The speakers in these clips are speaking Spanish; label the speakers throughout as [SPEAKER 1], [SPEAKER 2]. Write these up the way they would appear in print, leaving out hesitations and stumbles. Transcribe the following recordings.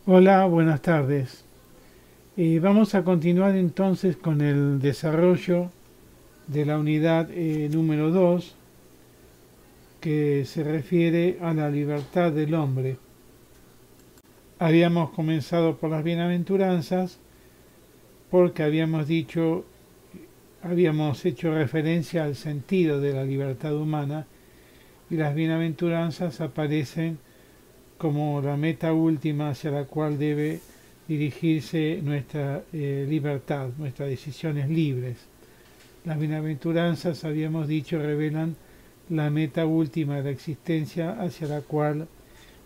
[SPEAKER 1] Hola, buenas tardes. Vamos a continuar entonces con el desarrollo de la unidad número 2, que se refiere a la libertad del hombre. Habíamos comenzado por las bienaventuranzas porque habíamos hecho referencia al sentido de la libertad humana, y las bienaventuranzas aparecen como la meta última hacia la cual debe dirigirse nuestra libertad, nuestras decisiones libres. Las bienaventuranzas, habíamos dicho, revelan la meta última de la existencia hacia la cual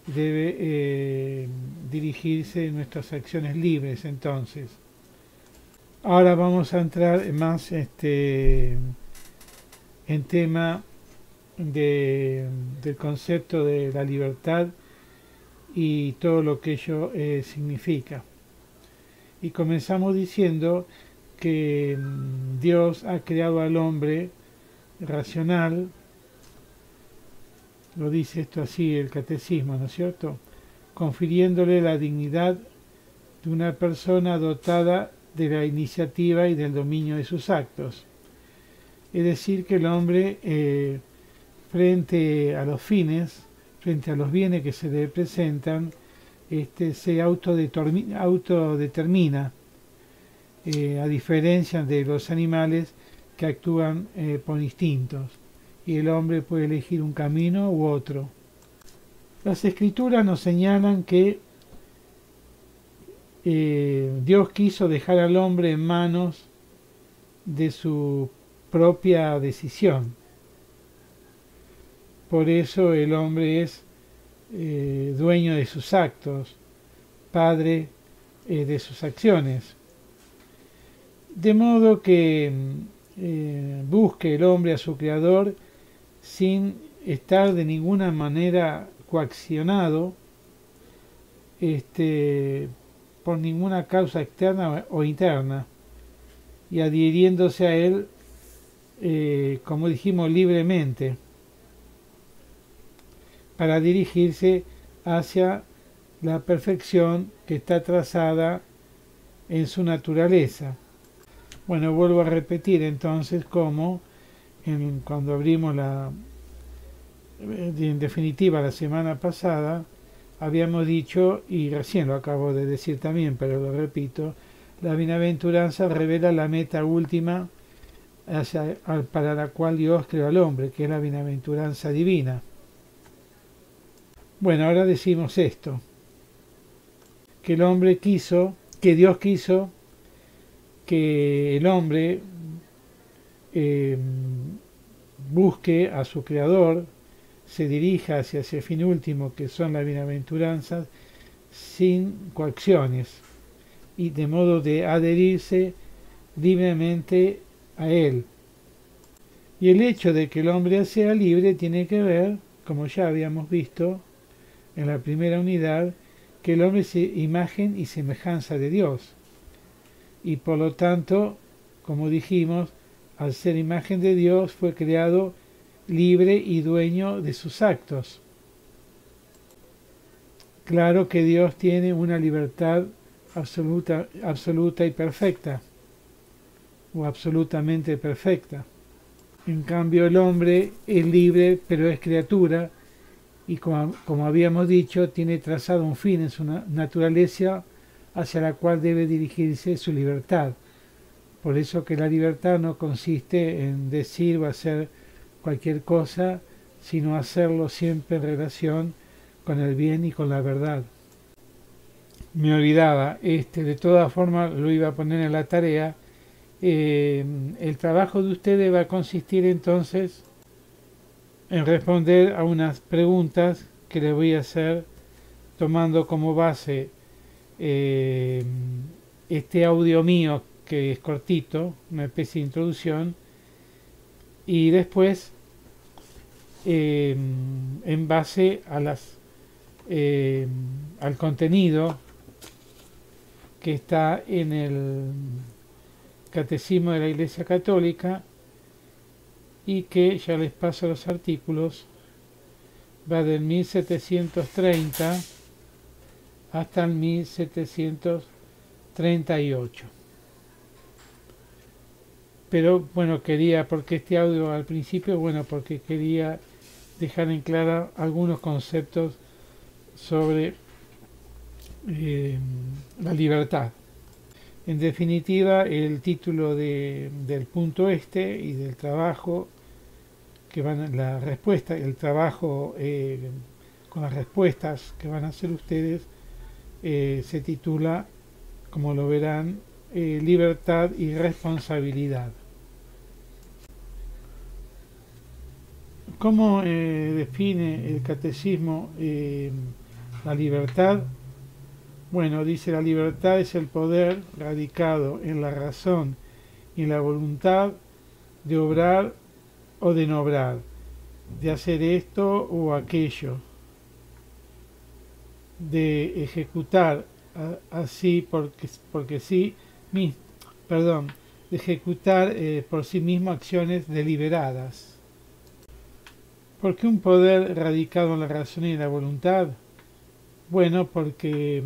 [SPEAKER 1] debe dirigirse nuestras acciones libres. Entonces, ahora vamos a entrar más en tema del concepto de la libertad y todo lo que ello significa. Y comenzamos diciendo que Dios ha creado al hombre racional, lo dice esto así el catecismo, ¿no es cierto?, confiriéndole la dignidad de una persona dotada de la iniciativa y del dominio de sus actos. Es decir, que el hombre, frente a los fines, frente a los bienes que se le presentan, se autodetermina, a diferencia de los animales que actúan por instintos, y el hombre puede elegir un camino u otro. Las escrituras nos señalan que Dios quiso dejar al hombre en manos de su propia decisión. Por eso el hombre es dueño de sus actos, padre de sus acciones. De modo que busque el hombre a su creador sin estar de ninguna manera coaccionado por ninguna causa externa o interna, y adhiriéndose a él, como dijimos, libremente, para dirigirse hacia la perfección que está trazada en su naturaleza. Bueno, vuelvo a repetir entonces como cuando abrimos en definitiva la semana pasada, habíamos dicho, y recién lo acabo de decir también, pero lo repito, la bienaventuranza revela la meta última para la cual Dios creó al hombre, que es la bienaventuranza divina. Bueno, ahora decimos esto, que Dios quiso que el hombre busque a su creador, se dirija hacia ese fin último que son las bienaventuranzas, sin coacciones, y de modo de adherirse libremente a él. Y el hecho de que el hombre sea libre tiene que ver, como ya habíamos visto en la primera unidad, que el hombre es imagen y semejanza de Dios, y por lo tanto, como dijimos, al ser imagen de Dios fue creado libre y dueño de sus actos. Claro que Dios tiene una libertad absoluta y perfecta, o absolutamente perfecta. En cambio, el hombre es libre, pero es criatura, y como habíamos dicho, tiene trazado un fin en su naturaleza hacia la cual debe dirigirse su libertad. Por eso que la libertad no consiste en decir o hacer cualquier cosa, sino hacerlo siempre en relación con el bien y con la verdad. Me olvidaba, de todas formas lo iba a poner en la tarea. El trabajo de ustedes va a consistir entonces en responder a unas preguntas que les voy a hacer tomando como base este audio mío, que es cortito, una especie de introducción, y después en base a al contenido que está en el Catecismo de la Iglesia Católica, y que ya les paso los artículos, va del 1730 hasta el 1738. Pero bueno, porque este audio al principio, bueno, porque quería dejar en claro algunos conceptos sobre la libertad. En definitiva, el título del punto este y del trabajo que la respuesta, el trabajo con las respuestas que van a hacer ustedes se titula, como lo verán, libertad y responsabilidad. ¿Cómo define el catecismo la libertad? Bueno, dice: la libertad es el poder radicado en la razón y en la voluntad de obrar o de no obrar, de hacer esto o aquello, de ejecutar así porque sí, de ejecutar por sí mismo acciones deliberadas. ¿Por qué un poder radicado en la razón y en la voluntad? Bueno, porque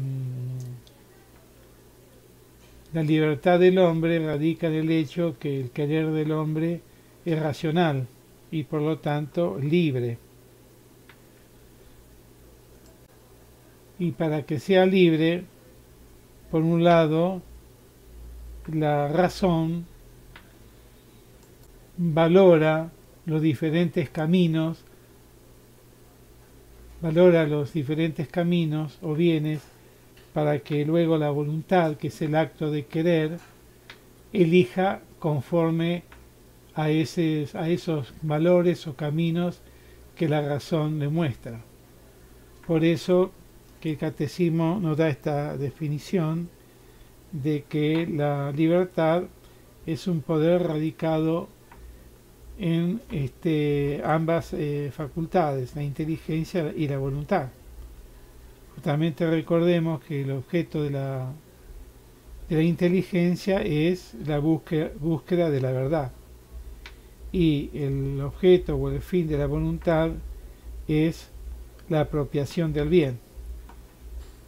[SPEAKER 1] la libertad del hombre radica en el hecho que el querer del hombre es racional y por lo tanto libre. Y para que sea libre, por un lado, la razón valora los diferentes caminos o bienes para que luego la voluntad, que es el acto de querer, elija conforme a esos valores o caminos que la razón le muestra. Por eso que el catecismo nos da esta definición de que la libertad es un poder radicado en ambas facultades, la inteligencia y la voluntad. Justamente recordemos que el objeto de la inteligencia es la búsqueda de la verdad, y el objeto o el fin de la voluntad es la apropiación del bien.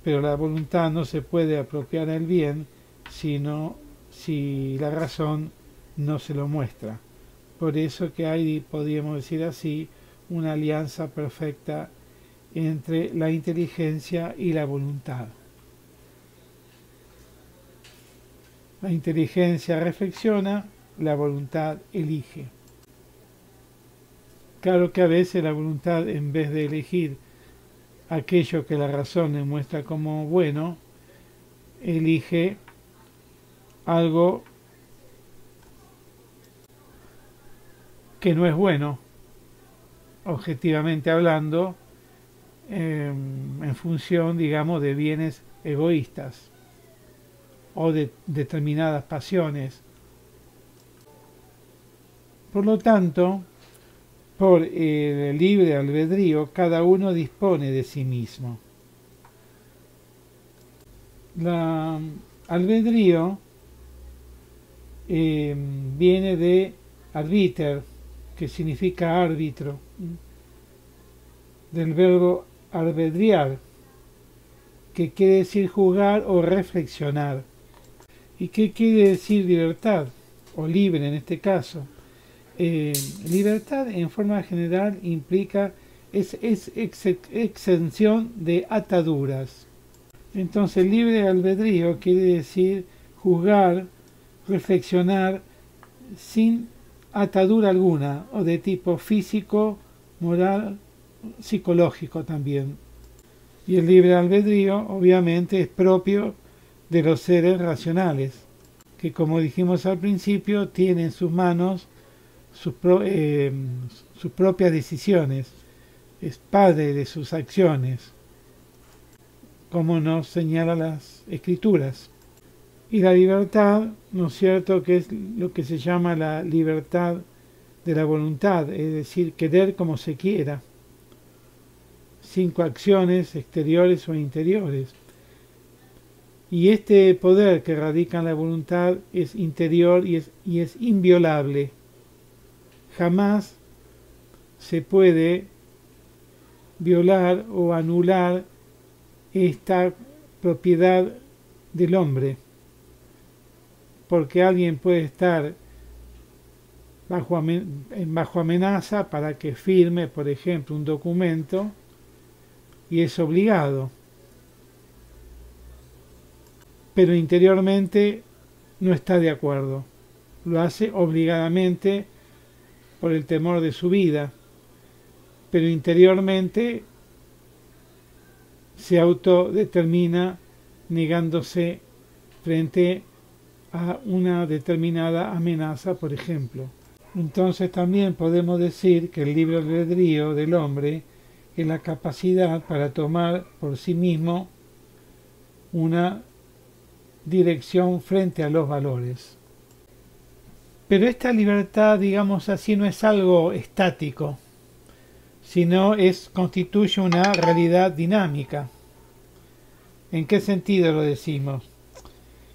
[SPEAKER 1] Pero la voluntad no se puede apropiar del bien sino si la razón no se lo muestra. Por eso que hay, podríamos decir así, una alianza perfecta entre la inteligencia y la voluntad. La inteligencia reflexiona, la voluntad elige. Claro que a veces la voluntad, en vez de elegir aquello que la razón le muestra como bueno, elige algo que no es bueno, objetivamente hablando, en función, digamos, de bienes egoístas o de determinadas pasiones. Por lo tanto, por el libre albedrío, cada uno dispone de sí mismo. La albedrío viene de arbiter, que significa árbitro, del verbo albedriar, que quiere decir jugar o reflexionar. ¿Y qué quiere decir libertad? O libre en este caso. Libertad en forma general implica exención de ataduras. Entonces libre albedrío quiere decir juzgar, reflexionar sin atadura alguna, o de tipo físico, moral, psicológico también. Y el libre albedrío obviamente es propio de los seres racionales, que como dijimos al principio, tienen en sus manos sus propias decisiones, es padre de sus acciones, como nos señalan las escrituras. Y la libertad, ¿no es cierto?, que es lo que se llama la libertad de la voluntad, es decir, querer como se quiera, sin coacciones exteriores o interiores. Y este poder que radica en la voluntad es interior y es inviolable. Jamás se puede violar o anular esta propiedad del hombre, porque alguien puede estar bajo amenaza para que firme, por ejemplo, un documento y es obligado, pero interiormente no está de acuerdo, lo hace obligadamente por el temor de su vida, pero interiormente se autodetermina negándose frente a una determinada amenaza, por ejemplo. Entonces también podemos decir que el libre albedrío del hombre es la capacidad para tomar por sí mismo una dirección frente a los valores. Pero esta libertad, digamos así, no es algo estático, sino constituye una realidad dinámica. ¿En qué sentido lo decimos?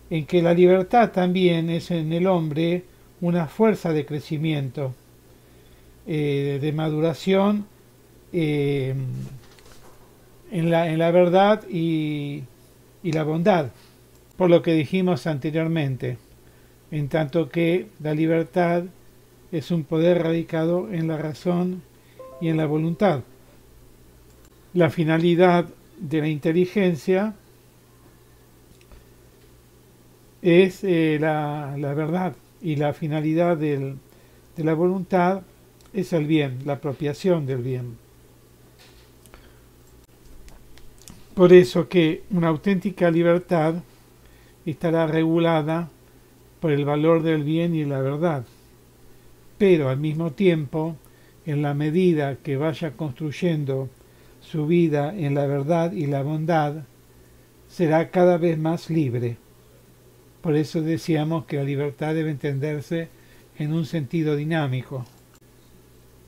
[SPEAKER 1] En que la libertad también es en el hombre una fuerza de crecimiento, de maduración en la verdad y la bondad, por lo que dijimos anteriormente, en tanto que la libertad es un poder radicado en la razón y en la voluntad. La finalidad de la inteligencia es la verdad, y la finalidad de la voluntad es el bien, la apropiación del bien. Por eso que una auténtica libertad estará regulada por el valor del bien y la verdad, pero al mismo tiempo, en la medida que vaya construyendo su vida en la verdad y la bondad, será cada vez más libre. Por eso decíamos que la libertad debe entenderse en un sentido dinámico.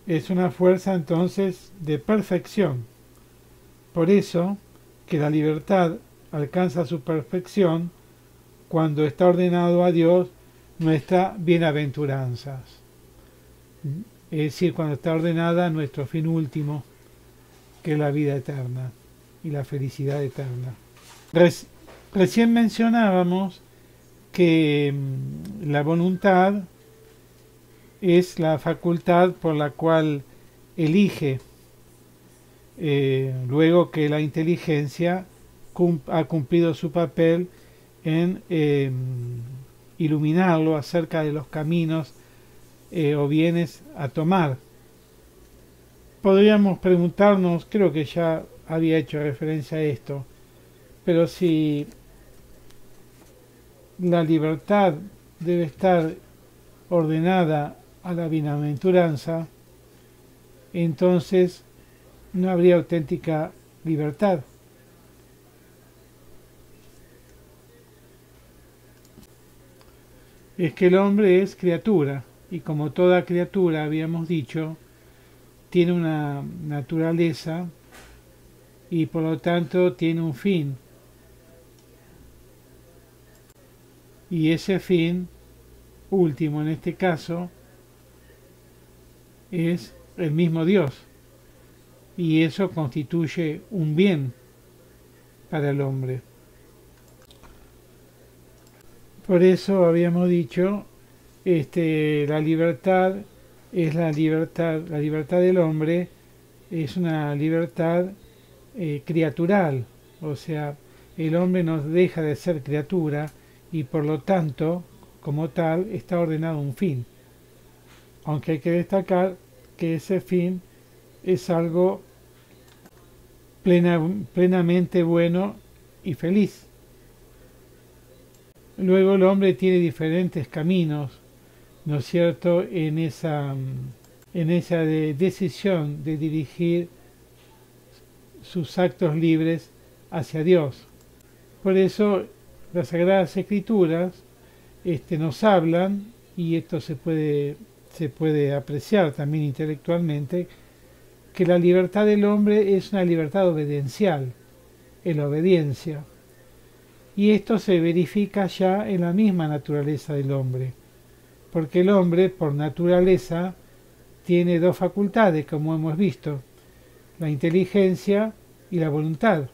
[SPEAKER 1] Es una fuerza entonces de perfección. Por eso que la libertad alcanza su perfección cuando está ordenado a Dios nuestras bienaventuranzas. Es decir, cuando está ordenada nuestro fin último, que es la vida eterna y la felicidad eterna. Recién mencionábamos que la voluntad es la facultad por la cual elige, luego que la inteligencia ha cumplido su papel en iluminarlo acerca de los caminos o bienes a tomar. Podríamos preguntarnos, creo que ya había hecho referencia a esto, pero si la libertad debe estar ordenada a la bienaventuranza, entonces no habría auténtica libertad. Es que el hombre es criatura, y como toda criatura, habíamos dicho, tiene una naturaleza y por lo tanto tiene un fin. Y ese fin último, en este caso, es el mismo Dios. Y eso constituye un bien para el hombre. Por eso habíamos dicho, la libertad es la libertad del hombre es una libertad criatural, o sea, el hombre no deja de ser criatura y por lo tanto, como tal, está ordenado un fin. Aunque hay que destacar que ese fin es algo plenamente bueno y feliz. Luego el hombre tiene diferentes caminos, ¿no es cierto?, en esa decisión de dirigir sus actos libres hacia Dios. Por eso las Sagradas Escrituras nos hablan, y esto se puede apreciar también intelectualmente, que la libertad del hombre es una libertad obediencial, en la obediencia. Y esto se verifica ya en la misma naturaleza del hombre, porque el hombre, por naturaleza, tiene dos facultades, como hemos visto, la inteligencia y la voluntad.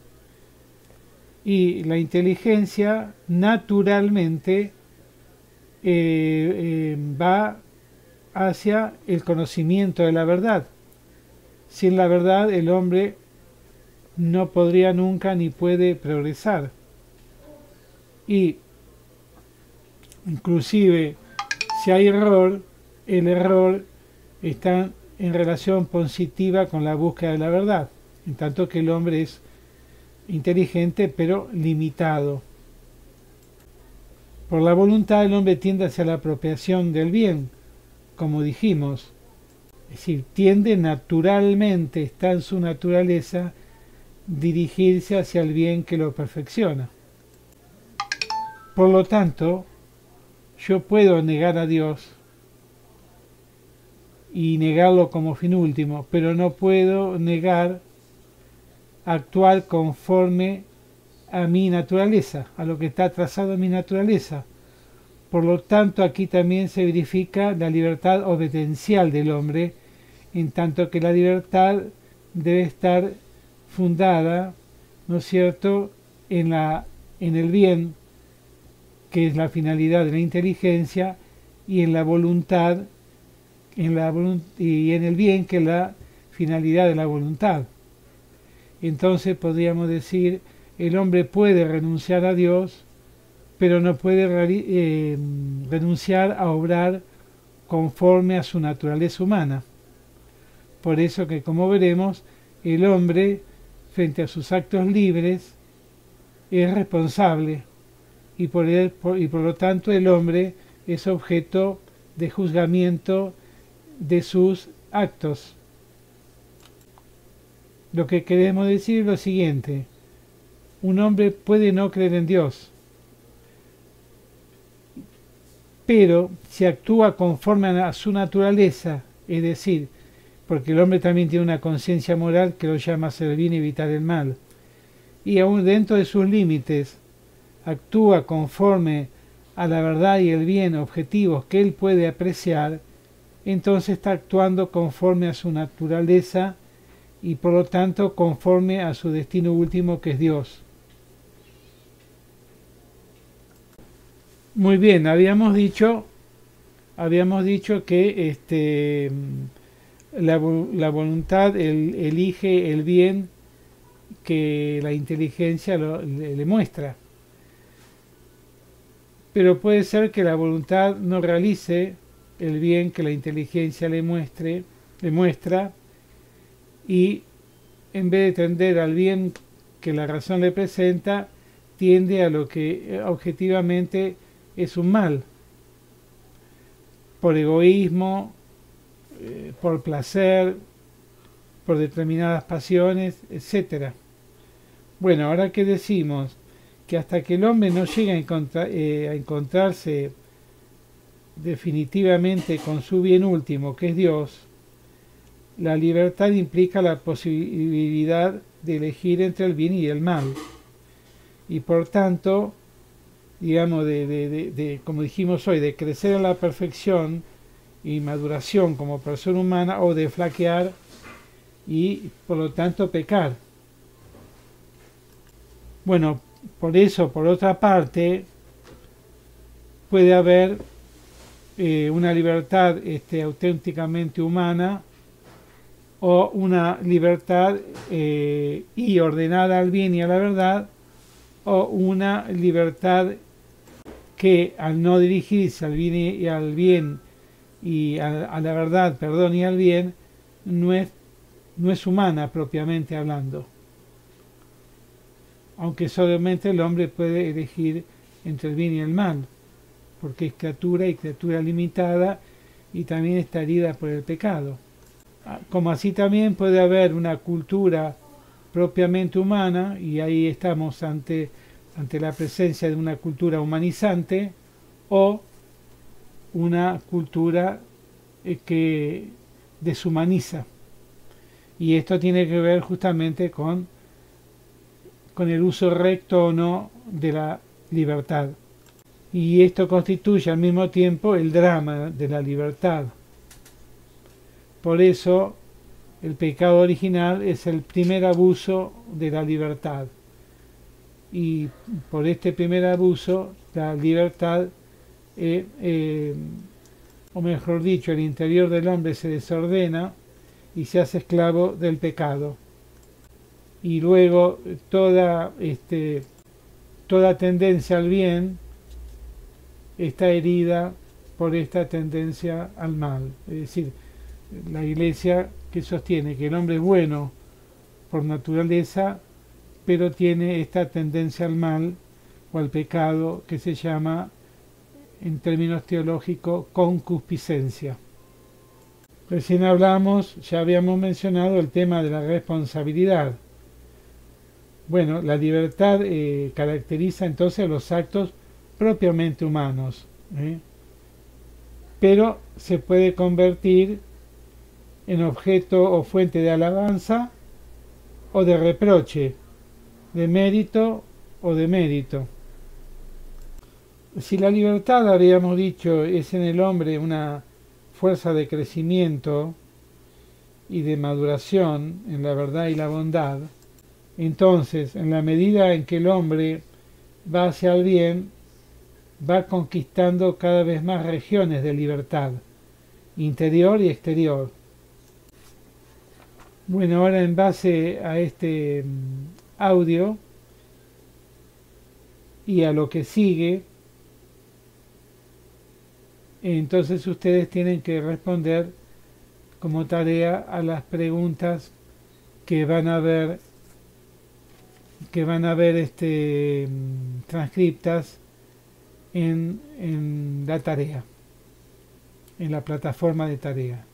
[SPEAKER 1] Y la inteligencia naturalmente va hacia el conocimiento de la verdad. Sin la verdad el hombre no podría nunca ni puede progresar. Y inclusive si hay error, el error está en relación positiva con la búsqueda de la verdad, en tanto que el hombre es inteligente pero limitado. Por la voluntad el hombre tiende hacia la apropiación del bien, como dijimos. Es decir, tiende naturalmente, está en su naturaleza, dirigirse hacia el bien que lo perfecciona. Por lo tanto, yo puedo negar a Dios y negarlo como fin último, pero no puedo negar actuar conforme a mi naturaleza, a lo que está trazado en mi naturaleza. Por lo tanto, aquí también se verifica la libertad obediencial del hombre, en tanto que la libertad debe estar fundada, ¿no es cierto?, en el bien, que es la finalidad de la inteligencia, y en la voluntad, y en el bien, que es la finalidad de la voluntad. Entonces podríamos decir, el hombre puede renunciar a Dios, pero no puede renunciar a obrar conforme a su naturaleza humana. Por eso que, como veremos, el hombre, frente a sus actos libres, es responsable y por lo tanto el hombre es objeto de juzgamiento de sus actos. Lo que queremos decir es lo siguiente: un hombre puede no creer en Dios, pero si actúa conforme a su naturaleza, es decir, porque el hombre también tiene una conciencia moral que lo llama a hacer el bien y evitar el mal, y aún dentro de sus límites actúa conforme a la verdad y el bien objetivos que él puede apreciar, entonces está actuando conforme a su naturaleza y por lo tanto conforme a su destino último, que es Dios. Muy bien, habíamos dicho que la voluntad elige el bien que la inteligencia le muestra. Pero puede ser que la voluntad no realice el bien que la inteligencia le muestra, y en vez de tender al bien que la razón le presenta, tiende a lo que objetivamente es un mal, por egoísmo, por placer, por determinadas pasiones, etc. Bueno, ahora que decimos que hasta que el hombre no llegue a encontrarse definitivamente con su bien último, que es Dios, la libertad implica la posibilidad de elegir entre el bien y el mal. Y por tanto, digamos, como dijimos hoy, de crecer a la perfección y maduración como persona humana, o de flaquear y por lo tanto pecar. Bueno, por eso, por otra parte, puede haber una libertad auténticamente humana, o una libertad y ordenada al bien y a la verdad, o una libertad que al no dirigirse al bien y a la verdad, perdón, y al bien, no es humana propiamente hablando. Aunque solamente el hombre puede elegir entre el bien y el mal, porque es criatura y criatura limitada, y también está herida por el pecado. Como así también puede haber una cultura propiamente humana, y ahí estamos ante la presencia de una cultura humanizante, o una cultura que deshumaniza. Y esto tiene que ver justamente con el uso recto o no de la libertad. Y esto constituye al mismo tiempo el drama de la libertad. Por eso el pecado original es el primer abuso de la libertad. y por este primer abuso la libertad, o mejor dicho, el interior del hombre se desordena y se hace esclavo del pecado. Y luego toda tendencia al bien está herida por esta tendencia al mal. Es decir, la Iglesia que sostiene que el hombre es bueno por naturaleza, pero tiene esta tendencia al mal o al pecado que se llama, en términos teológicos, concupiscencia. Recién ya habíamos mencionado el tema de la responsabilidad. Bueno, la libertad caracteriza entonces los actos propiamente humanos, pero se puede convertir en objeto o fuente de alabanza o de reproche, de mérito o de mérito. Si la libertad, habíamos dicho, es en el hombre una fuerza de crecimiento y de maduración en la verdad y la bondad, entonces, en la medida en que el hombre va hacia el bien, va conquistando cada vez más regiones de libertad, interior y exterior. Bueno, ahora en base a este audio y a lo que sigue, entonces ustedes tienen que responder como tarea a las preguntas que van a ver transcriptas en la tarea, en la plataforma de tarea.